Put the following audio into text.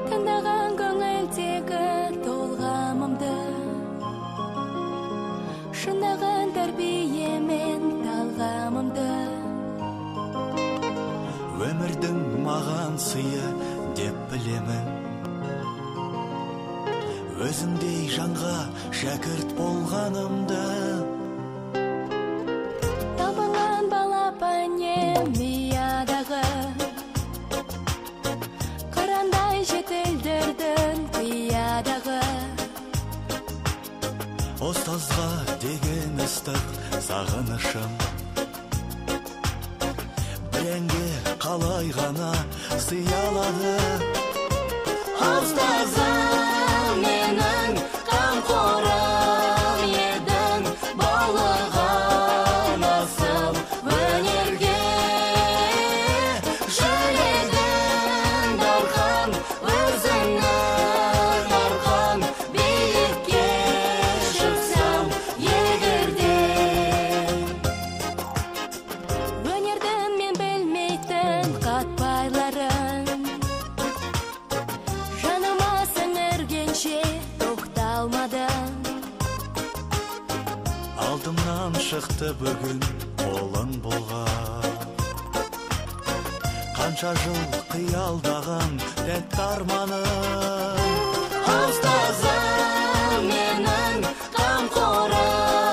Тыңдаған көңілдегі толғамымды, шындаған тәрбиемен талғамымды. Өмірдің маған сыйы деп білемін, өзіңдей жанға шәкірт болғанымды. Табылған балапанем миядағы, қырандай жетілдірдің қиядағы. Ұстазға деген ыстық сағынышым, бірәңге қалай ғана сыялады. Ұстазым менің қамқорым едің, болған асыл өнерге. Жүрегім дархан, өзіңнің арқан, биікке шықсам егерде. Өнердің мен білмейтін қатпайларын, жаныма сіңіргенше тоқталмадым. Алдымнан шықты бүгін қолың болған, қанша жыл қиялдаған тәтті арманым. Ұстазым менің қамқорым